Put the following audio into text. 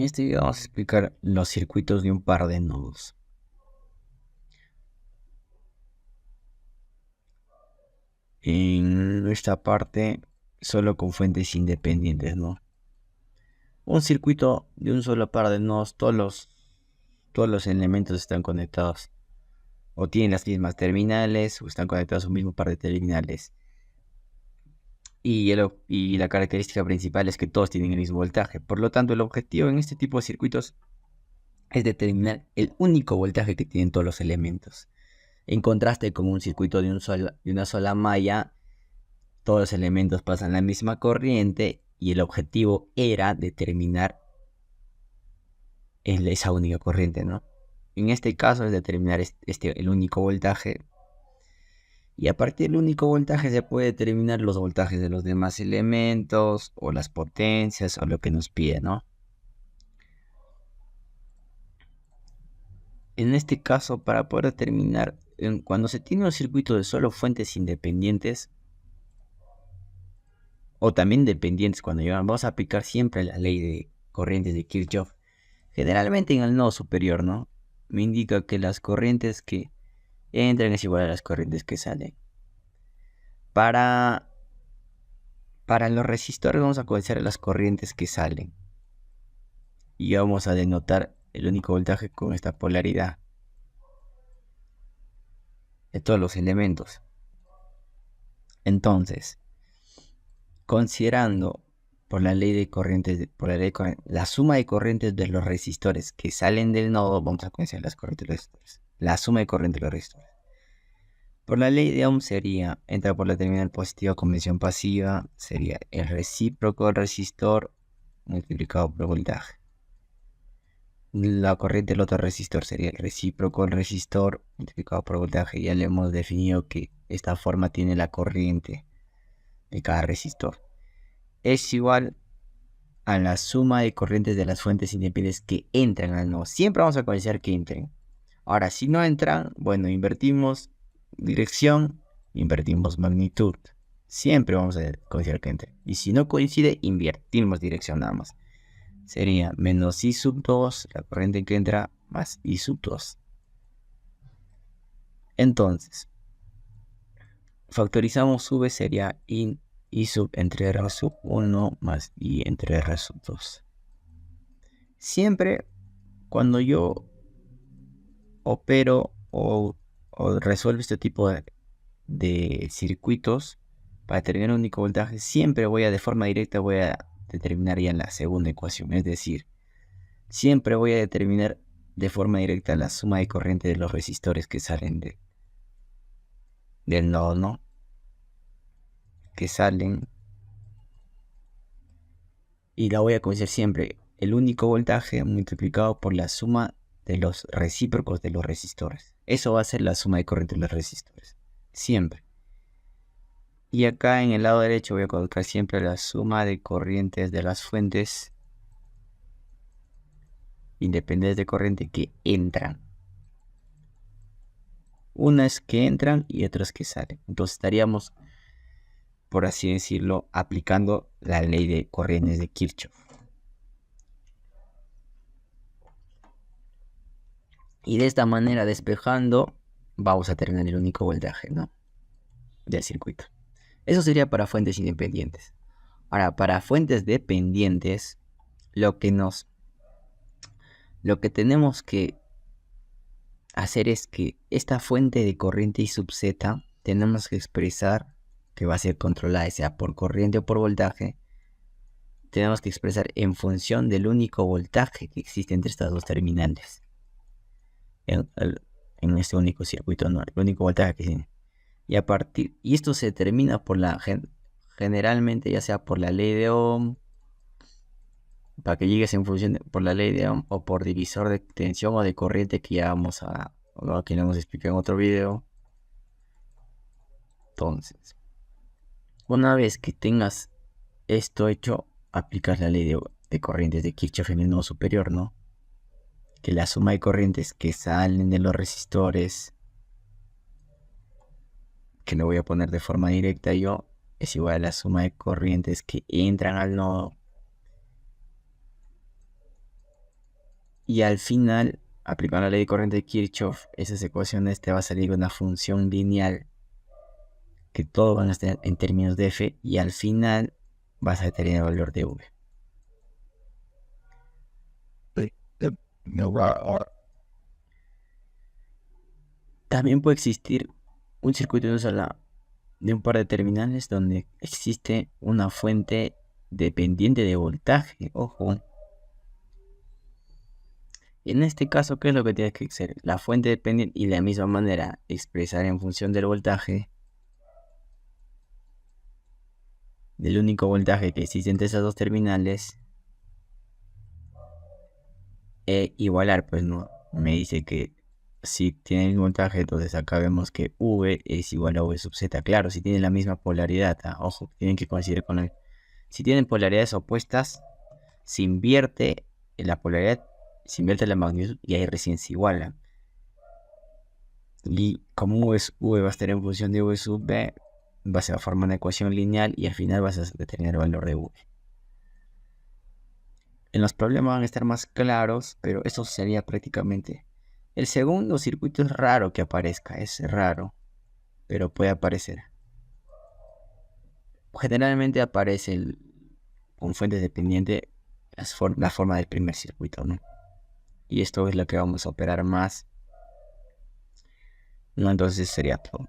En este video vamos a explicar los circuitos de un par de nodos. En esta parte, solo con fuentes independientes, ¿no? Un circuito de un solo par de nodos, todos los elementos están conectados. O tienen las mismas terminales, o están conectados a un mismo par de terminales. Y la característica principal es que todos tienen el mismo voltaje. Por lo tanto, el objetivo en este tipo de circuitos es determinar el único voltaje que tienen todos los elementos. En contraste con un circuito de una sola malla, todos los elementos pasan la misma corriente y el objetivo era determinar esa única corriente, ¿no? En este caso es determinar el único voltaje, y a partir del único voltaje se puede determinar los voltajes de los demás elementos o las potencias o lo que nos pide, ¿no? En este caso, para poder determinar, cuando se tiene un circuito de solo fuentes independientes, o también dependientes, vamos a aplicar siempre la ley de corrientes de Kirchhoff, generalmente en el nodo superior, ¿no? Me indica que las corrientes que entran es igual a las corrientes que salen. Para los resistores vamos a conocer las corrientes que salen. Y vamos a denotar el único voltaje con esta polaridad de todos los elementos. Entonces, considerando por la ley de corrientes, la suma de corrientes de los resistores que salen del nodo, vamos a conocer las corrientes de los resistores. La suma de corrientes de los resistores. Por la ley de Ohm entra por la terminal positiva con convención pasiva, sería el recíproco del resistor multiplicado por voltaje. La corriente del otro resistor sería el recíproco del resistor multiplicado por voltaje. Ya le hemos definido que esta forma tiene la corriente de cada resistor. Es igual a la suma de corrientes de las fuentes independientes que entran al nodo. Siempre vamos a considerar que entren. Ahora, si no entran, bueno, invertimos dirección, invertimos magnitud. Siempre vamos a considerar que entre. Y si no coincide, invertimos dirección nada más. Sería menos I sub 2, la corriente que entra, más I sub 2. Entonces, factorizamos V, sería I sub entre R sub 1 más I entre R sub 2. Siempre cuando yo opero o resuelvo este tipo de circuitos para determinar un único voltaje, siempre de forma directa voy a determinar ya en la segunda ecuación. Es decir, siempre voy a determinar de forma directa la suma de corriente de los resistores que salen del nodo, ¿no? Que salen. Y la voy a conocer siempre el único voltaje multiplicado por la suma de los recíprocos de los resistores. Eso va a ser la suma de corriente de los resistores. Siempre. Y acá en el lado derecho voy a colocar siempre la suma de corrientes de las fuentes independientes de corriente que entran. Unas que entran y otras que salen. Entonces estaríamos, por así decirlo, aplicando la ley de corrientes de Kirchhoff. Y de esta manera, despejando, vamos a tener el único voltaje, ¿no?, del circuito. Eso sería para fuentes independientes. Ahora, para fuentes dependientes, lo que tenemos que hacer es que esta fuente de corriente I sub z tenemos que expresar, que va a ser controlada sea por corriente o por voltaje, tenemos que expresar en función del único voltaje que existe entre estas dos terminales en este único circuito, ¿no? El único voltaje que tiene. Y esto se determina generalmente ya sea por la ley de Ohm, para que llegues en función por la ley de Ohm, o por divisor de tensión o de corriente que ya que lo hemos explicado en otro video. Entonces, una vez que tengas esto hecho, aplicas la ley de corrientes de Kirchhoff en el nodo superior, ¿no? Que la suma de corrientes que salen de los resistores, que lo voy a poner de forma directa yo, es igual a la suma de corrientes que entran al nodo Y al final, aplicando la ley de corriente de Kirchhoff, esas ecuaciones te va a salir una función lineal que todos van a estar en términos de f y al final vas a tener el valor de v. También puede existir un circuito de un par de terminales donde existe una fuente dependiente de voltaje. Ojo. En este caso, ¿qué es lo que tiene que ser? La fuente dependiente y de la misma manera expresar en función del voltaje, del único voltaje que existe entre esas dos terminales, e igualar, pues no. Me dice que si tiene el mismo voltaje, entonces acá vemos que V es igual a V sub Z. Claro, si tienen la misma polaridad, ojo, tienen que coincidir con él. Si tienen polaridades opuestas, se invierte la polaridad, se invierte la magnitud y ahí recién se igualan. Y como V va a estar en función de V sub B, vas a formar una ecuación lineal y al final vas a determinar el valor de V. En los problemas van a estar más claros, pero eso sería prácticamente. El segundo circuito es raro que aparezca, es raro, pero puede aparecer. Generalmente aparece con fuentes dependientes la forma del primer circuito, ¿no? Y esto es lo que vamos a operar más. No, entonces sería todo.